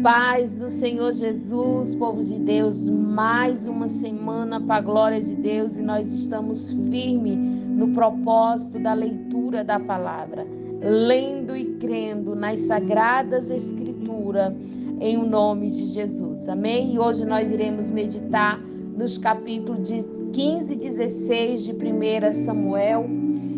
Paz do Senhor Jesus, povo de Deus, mais uma semana para a glória de Deus e nós estamos firmes no propósito da leitura da palavra, lendo e crendo nas sagradas escrituras em o nome de Jesus, amém? E hoje nós iremos meditar nos capítulos de 15 e 16 de 1 Samuel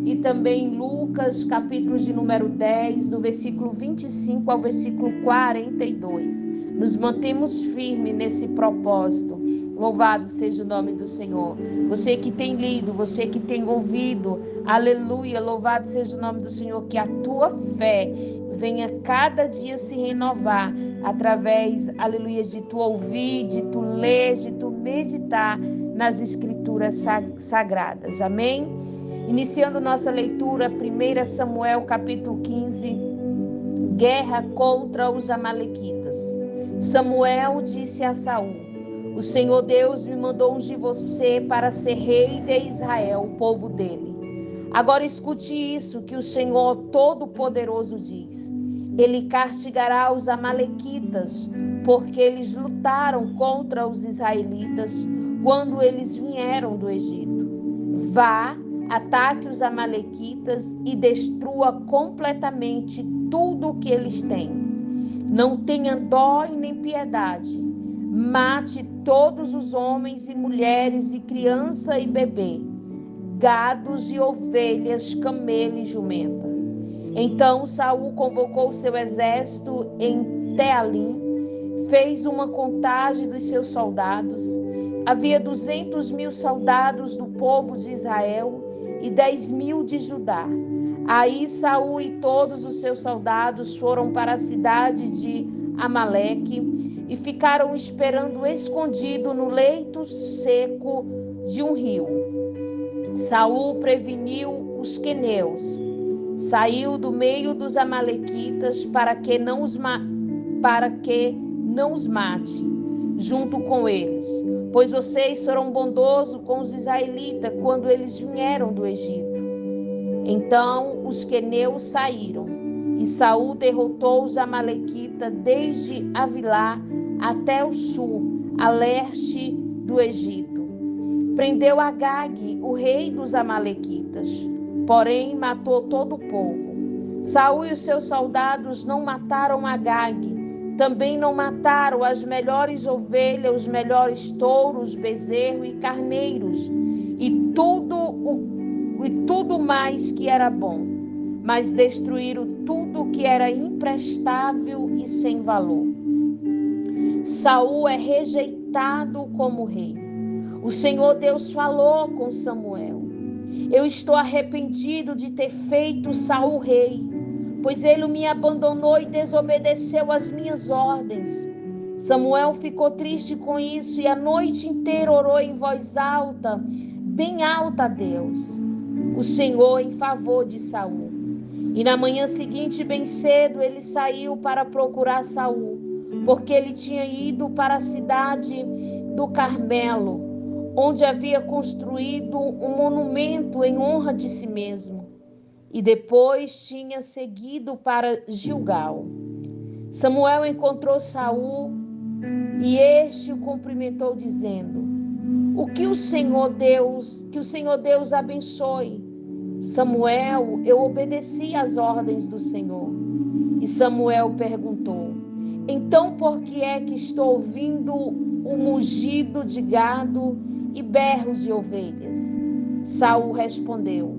e também Lucas, capítulo de número 10, do versículo 25 ao versículo 42. Nos mantemos firmes nesse propósito. Louvado seja o nome do Senhor. Você que tem lido, você que tem ouvido, aleluia, louvado seja o nome do Senhor, que a tua fé venha cada dia se renovar através, aleluia, de tu ouvir, de tu ler, de tu meditar nas escrituras sagradas, amém? Iniciando nossa leitura, 1 Samuel capítulo 15, guerra contra os amalequitas. Samuel disse a Saul: o Senhor Deus me mandou ungir você para ser rei de Israel, o povo dele. Agora escute isso que o Senhor Todo-Poderoso diz: Ele castigará os amalequitas, porque eles lutaram contra os israelitas quando eles vieram do Egito. Vá, ataque os amalequitas e destrua completamente tudo o que eles têm. Não tenha dó e nem piedade. Mate todos os homens e mulheres e criança e bebê, gados e ovelhas, camelo e jumenta. Então Saul convocou seu exército em Tealim, fez uma contagem dos seus soldados. Havia 200.000 soldados do povo de Israel e 10.000 de Judá. Aí Saul e todos os seus soldados foram para a cidade de Amaleque e ficaram esperando escondido no leito seco de um rio. Saul preveniu os queneus, saiu do meio dos amalequitas para que não os mate junto com eles, pois vocês foram bondosos com os israelitas quando eles vieram do Egito. Então os queneus saíram, e Saul derrotou os amalequitas desde Avilá até o sul, a leste do Egito. Prendeu Agag, o rei dos amalequitas, porém matou todo o povo. Saul e os seus soldados não mataram Agag, também não mataram as melhores ovelhas, os melhores touros, bezerros e carneiros, e tudo mais que era bom, mas destruíram tudo que era imprestável e sem valor. Saul é rejeitado como rei. O Senhor Deus falou com Samuel: eu estou arrependido de ter feito Saul rei, pois ele me abandonou e desobedeceu às minhas ordens. Samuel ficou triste com isso e a noite inteira orou em voz alta, bem alta a Deus, o Senhor, em favor de Saul. E na manhã seguinte, bem cedo, ele saiu para procurar Saul, porque ele tinha ido para a cidade do Carmelo, onde havia construído um monumento em honra de si mesmo, e depois tinha seguido para Gilgal. Samuel encontrou Saul e este o cumprimentou dizendo: que o Senhor Deus abençoe. Samuel, eu obedeci às ordens do Senhor. E Samuel perguntou: então por que é que estou ouvindo o mugido de gado e berros de ovelhas? Saul respondeu: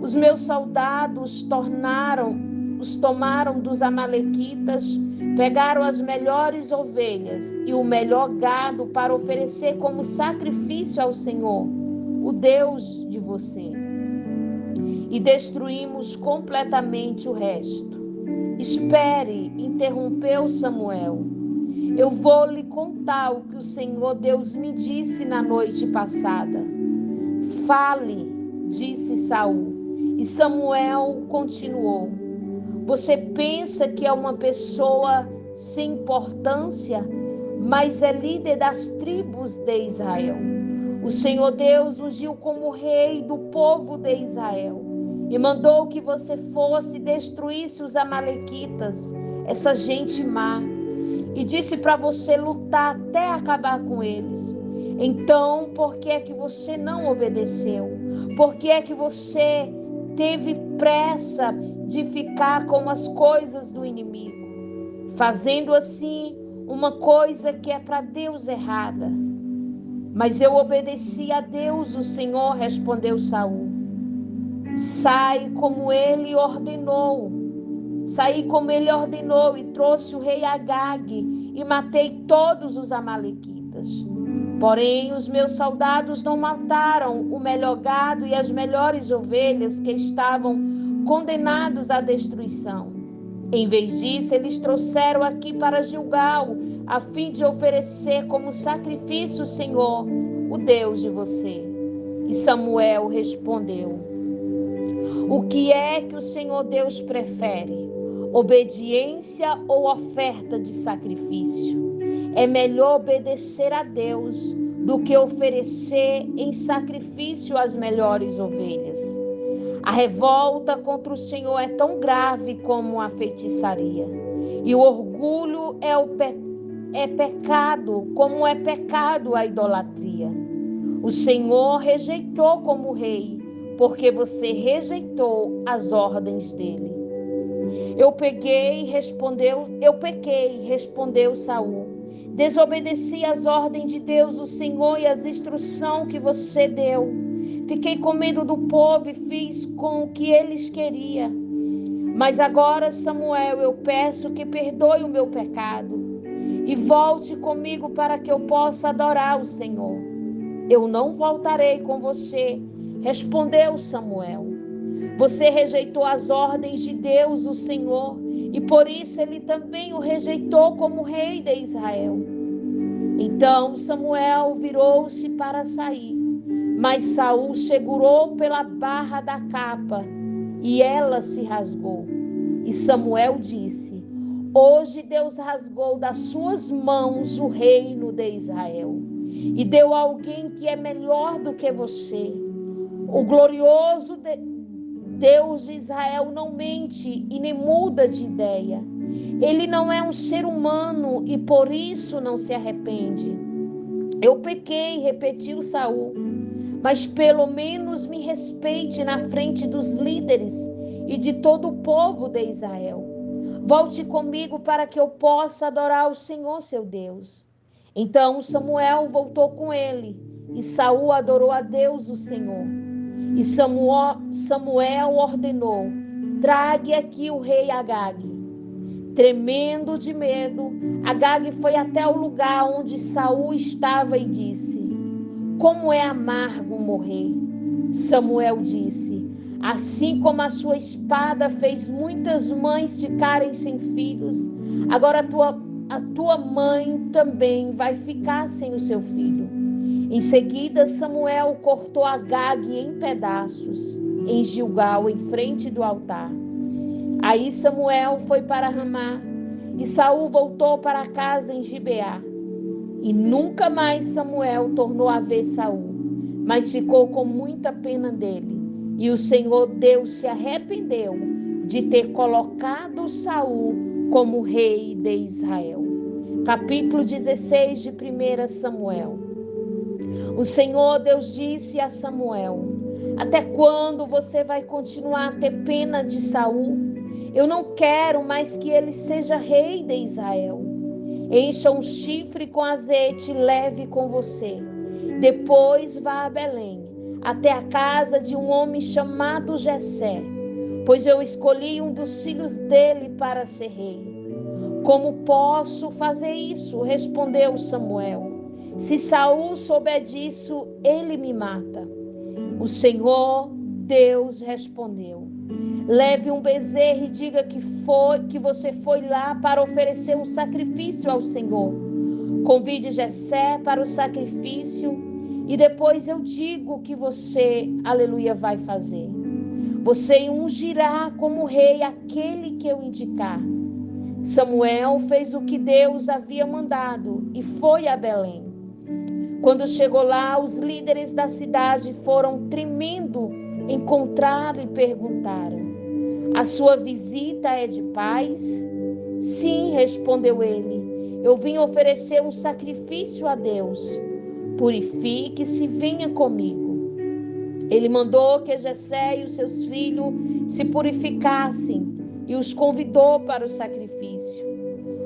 os meus soldados tomaram dos amalequitas, pegaram as melhores ovelhas e o melhor gado para oferecer como sacrifício ao Senhor, o Deus de você. E destruímos completamente o resto. Espere, interrompeu Samuel. Eu vou lhe contar o que o Senhor Deus me disse na noite passada. Fale, disse Saul. E Samuel continuou: você pensa que é uma pessoa sem importância, mas é líder das tribos de Israel. O Senhor Deus ungiu como rei do povo de Israel e mandou que você fosse e destruísse os amalequitas, essa gente má. e disse para você lutar até acabar com eles. Então, por que é que você não obedeceu? Por que é que você teve pressa de ficar com as coisas do inimigo? Fazendo assim uma coisa que é para Deus errada. Mas eu obedeci a Deus, o Senhor, respondeu Saul. Sai como ele ordenou. Saí como ele ordenou e trouxe o rei Agag e matei todos os amalequitas. Porém, os meus soldados não mataram o melhor gado e as melhores ovelhas que estavam condenados à destruição. Em vez disso, eles trouxeram aqui para Gilgal, a fim de oferecer como sacrifício ao Senhor, o Deus de você. E Samuel respondeu: o que é que o Senhor Deus prefere? Obediência ou oferta de sacrifício? É melhor obedecer a Deus do que oferecer em sacrifício as melhores ovelhas. A revolta contra o Senhor é tão grave como a feitiçaria. E o orgulho é pecado, como é pecado a idolatria. O Senhor rejeitou como rei, porque você rejeitou as ordens dele. Eu pequei, respondeu Saul. Desobedeci às ordens de Deus, o Senhor, e as instruções que você deu. Fiquei com medo do povo e fiz com o que eles queriam. Mas agora, Samuel, eu peço que perdoe o meu pecado e volte comigo para que eu possa adorar o Senhor. Eu não voltarei com você, respondeu Samuel. Você rejeitou as ordens de Deus, o Senhor, e por isso ele também o rejeitou como rei de Israel. Então Samuel virou-se para sair, mas Saul segurou pela barra da capa e ela se rasgou. E Samuel disse: hoje Deus rasgou das suas mãos o reino de Israel e deu a alguém que é melhor do que você. O glorioso Deus de Israel não mente e nem muda de ideia. Ele não é um ser humano e por isso não se arrepende. Eu pequei, repetiu Saul, mas pelo menos me respeite na frente dos líderes e de todo o povo de Israel. Volte comigo para que eu possa adorar o Senhor, seu Deus. Então Samuel voltou com ele e Saul adorou a Deus, o Senhor. E Samuel ordenou: trague aqui o rei Agag. Tremendo de medo, Agag foi até o lugar onde Saul estava e disse: como é amargo morrer. Samuel disse: assim como a sua espada fez muitas mães ficarem sem filhos, agora a tua mãe também vai ficar sem o seu filho. Em seguida, Samuel cortou Agag em pedaços, em Gilgal, em frente do altar. Aí Samuel foi para Ramá, e Saul voltou para casa em Gibeá. E nunca mais Samuel tornou a ver Saul, mas ficou com muita pena dele. E o Senhor Deus se arrependeu de ter colocado Saul como rei de Israel. Capítulo 16 de 1 Samuel. O Senhor Deus disse a Samuel: até quando você vai continuar a ter pena de Saul? Eu não quero mais que ele seja rei de Israel. Encha um chifre com azeite e leve com você. Depois vá a Belém, até a casa de um homem chamado Jessé, pois eu escolhi um dos filhos dele para ser rei. Como posso fazer isso? Respondeu Samuel. Se Saul souber disso, ele me mata. O Senhor Deus respondeu: leve um bezerro e diga que você foi lá para oferecer um sacrifício ao Senhor. Convide Jessé para o sacrifício e depois eu digo que você, aleluia, vai fazer. Você ungirá como rei aquele que eu indicar. Samuel fez o que Deus havia mandado e foi a Belém. Quando chegou lá, os líderes da cidade foram tremendo encontrá-lo e perguntaram: a sua visita é de paz? Sim, respondeu ele. Eu vim oferecer um sacrifício a Deus. Purifique-se, venha comigo. Ele mandou que Jessé e os seus filhos se purificassem e os convidou para o sacrifício.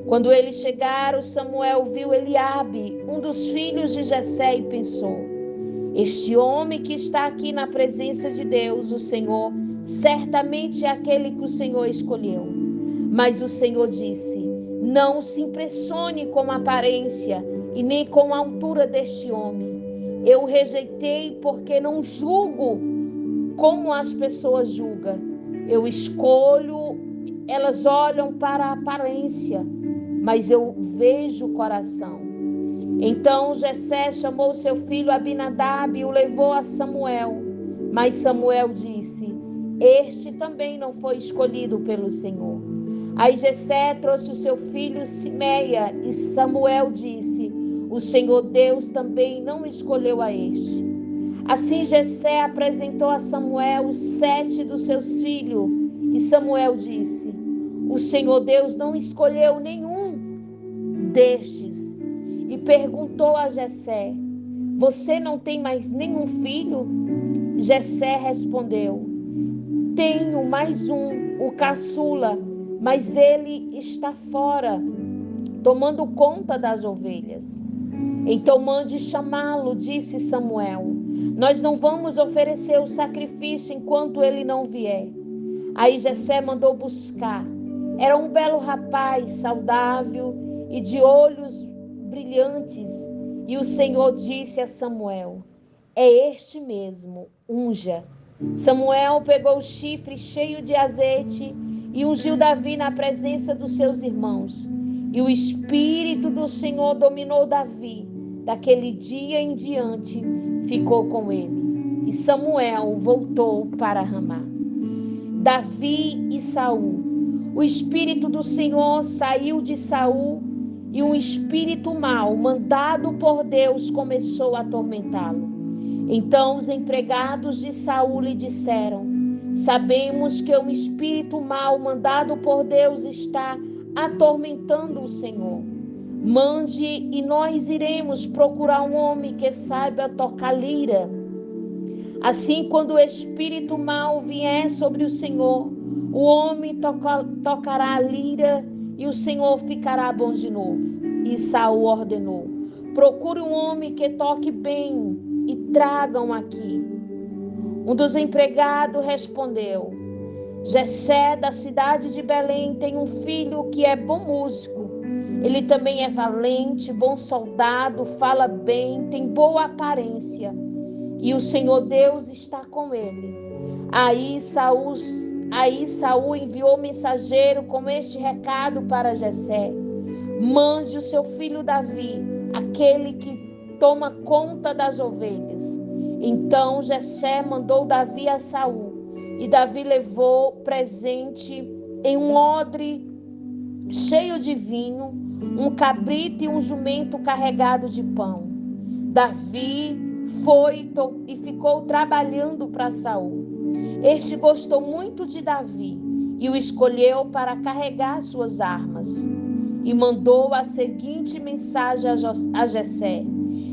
Quando eles chegaram, Samuel viu Eliabe, um dos filhos de Jessé, e pensou: este homem que está aqui na presença de Deus, o Senhor, certamente é aquele que o Senhor escolheu. Mas o Senhor disse: não se impressione com a aparência e nem com a altura deste homem. Eu o rejeitei porque não julgo como as pessoas julgam. Eu escolho, elas olham para a aparência, mas eu vejo o coração. Então Jessé chamou seu filho Abinadab e o levou a Samuel. Mas Samuel disse: este também não foi escolhido pelo Senhor. Aí Jessé trouxe o seu filho Simeia e Samuel disse: o Senhor Deus também não escolheu a este. Assim Jessé apresentou a Samuel os 7 dos seus filhos e Samuel disse: o Senhor Deus não escolheu nenhum destes. E perguntou a Jessé: você não tem mais nenhum filho? Jessé respondeu: tenho mais um, o caçula, mas ele está fora, tomando conta das ovelhas. Então mande chamá-lo, disse Samuel. Nós não vamos oferecer o sacrifício enquanto ele não vier. Aí Jessé mandou buscar. Era um belo rapaz, saudável e de olhos brilhantes. E o Senhor disse a Samuel: é este mesmo, unja. Samuel pegou o chifre cheio de azeite e ungiu Davi na presença dos seus irmãos. E o Espírito do Senhor dominou Davi. Daquele dia em diante ficou com ele. E Samuel voltou para Ramá. Davi e Saul. O Espírito do Senhor saiu de Saul e um espírito mau, mandado por Deus, começou a atormentá-lo. Então os empregados de Saul lhe disseram: sabemos que um espírito mau, mandado por Deus, está atormentando o Senhor. Mande e nós iremos procurar um homem que saiba tocar lira. Assim, quando o espírito mau vier sobre o Senhor, o homem tocará a lira e o Senhor ficará bom de novo. E Saul ordenou: procure um homem que toque bem e tragam aqui. Um dos empregados respondeu: Jessé, da cidade de Belém, tem um filho que é bom músico. Ele também é valente, bom soldado, fala bem, tem boa aparência. E o Senhor Deus está com ele. Aí Saul enviou mensageiro com este recado para Jessé: mande o seu filho Davi, aquele que toma conta das ovelhas. Então Jessé mandou Davi a Saul, e Davi levou presente em um odre cheio de vinho, um cabrito e um jumento carregado de pão. Davi foi e ficou trabalhando para Saul. Este gostou muito de Davi e o escolheu para carregar suas armas. E mandou a seguinte mensagem a Jessé: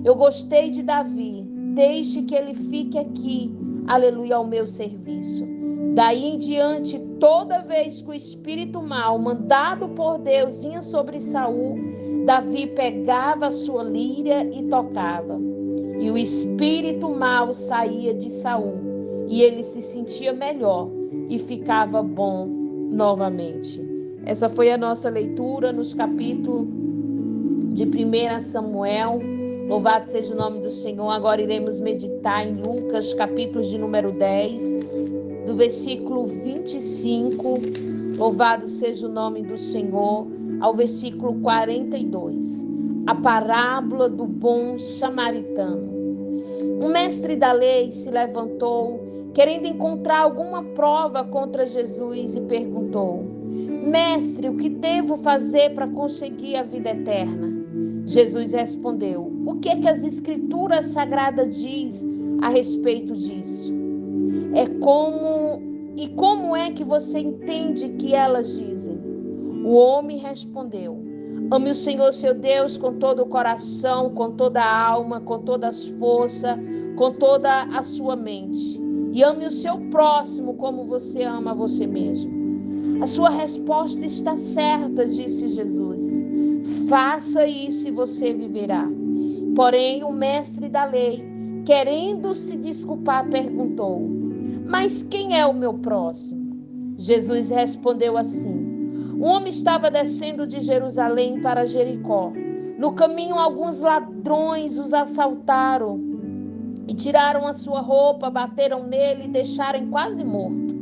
eu gostei de Davi, deixe que ele fique aqui, aleluia, ao meu serviço. Daí em diante, toda vez que o espírito mau, mandado por Deus, vinha sobre Saul, Davi pegava a sua lira e tocava. E o espírito mau saía de Saul, e ele se sentia melhor e ficava bom novamente. Essa foi a nossa leitura nos capítulos de 1 Samuel. Louvado seja o nome do Senhor. Agora iremos meditar em Lucas, capítulo de número 10, do versículo 25, louvado seja o nome do Senhor, ao versículo 42. A parábola do bom samaritano. Um mestre da lei se levantou, querendo encontrar alguma prova contra Jesus, e perguntou: mestre, o que devo fazer para conseguir a vida eterna? Jesus respondeu: o que é que as escrituras sagradas diz a respeito disso? Como é que você entende que elas dizem? O homem respondeu: Ame o Senhor seu Deus com todo o coração, com toda a alma, com todas as forças, com toda a sua mente. E ame o seu próximo como você ama você mesmo. A sua resposta está certa, disse Jesus. Faça isso e você viverá. Porém, o mestre da lei, querendo se desculpar, perguntou: mas quem é o meu próximo? Jesus respondeu assim: um homem estava descendo de Jerusalém para Jericó. No caminho, alguns ladrões os assaltaram e tiraram a sua roupa, bateram nele e deixaram quase morto.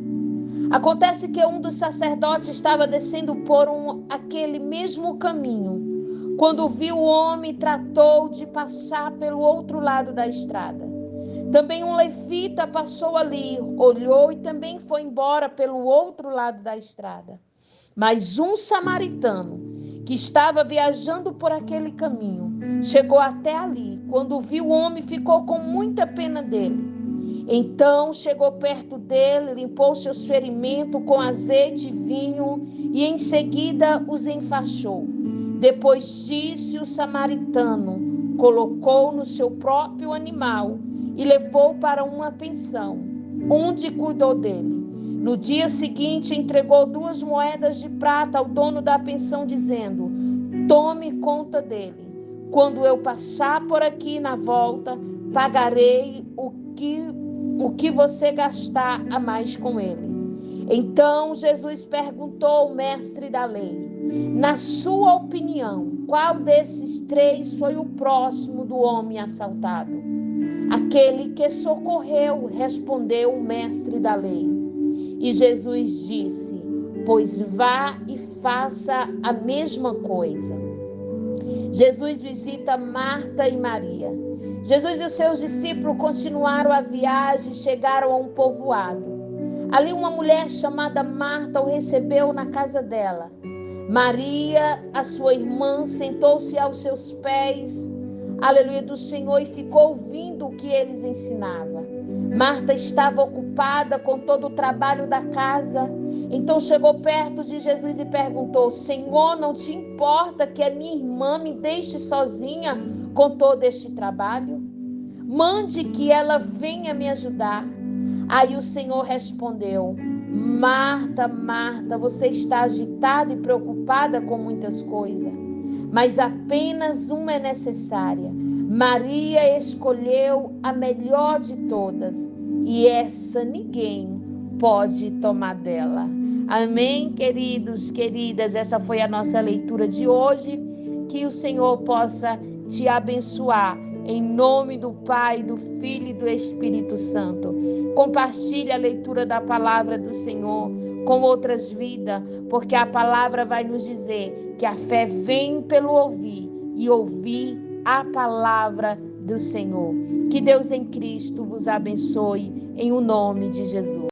Acontece que um dos sacerdotes estava descendo por aquele mesmo caminho. Quando viu o homem, tratou de passar pelo outro lado da estrada. Também um levita passou ali, olhou e também foi embora pelo outro lado da estrada. Mas um samaritano, que estava viajando por aquele caminho, chegou até ali. Quando viu o homem, ficou com muita pena dele. Então chegou perto dele, limpou seus ferimentos com azeite e vinho e em seguida os enfaixou. Depois disse o samaritano, colocou no seu próprio animal e levou para uma pensão, onde cuidou dele. No dia seguinte, entregou 2 moedas de prata ao dono da pensão, dizendo: tome conta dele. Quando eu passar por aqui na volta, pagarei o que você gastar a mais com ele. Então Jesus perguntou ao mestre da lei: na sua opinião, qual desses 3 foi o próximo do homem assaltado? Aquele que socorreu, respondeu o mestre da lei. E Jesus disse: pois vá e faça a mesma coisa. Jesus visita Marta e Maria. Jesus e os seus discípulos continuaram a viagem e chegaram a um povoado. Ali uma mulher chamada Marta o recebeu na casa dela. Maria, a sua irmã, sentou-se aos seus pés, aleluia, do Senhor e ficou ouvindo o que eles ensinavam. Marta estava ocupada com todo o trabalho da casa. Então chegou perto de Jesus e perguntou: Senhor, não te importa que a minha irmã me deixe sozinha com todo este trabalho? Mande que ela venha me ajudar. Aí o Senhor respondeu: Marta, Marta, você está agitada e preocupada com muitas coisas, mas apenas uma é necessária. Maria escolheu a melhor de todas, e essa ninguém pode tomar dela. Amém, queridos, queridas? Essa foi a nossa leitura de hoje. Que o Senhor possa te abençoar. Em nome do Pai, do Filho e do Espírito Santo. Compartilhe a leitura da palavra do Senhor com outras vidas, porque a palavra vai nos dizer que a fé vem pelo ouvir e ouvir a palavra do Senhor. Que Deus em Cristo vos abençoe em o nome de Jesus.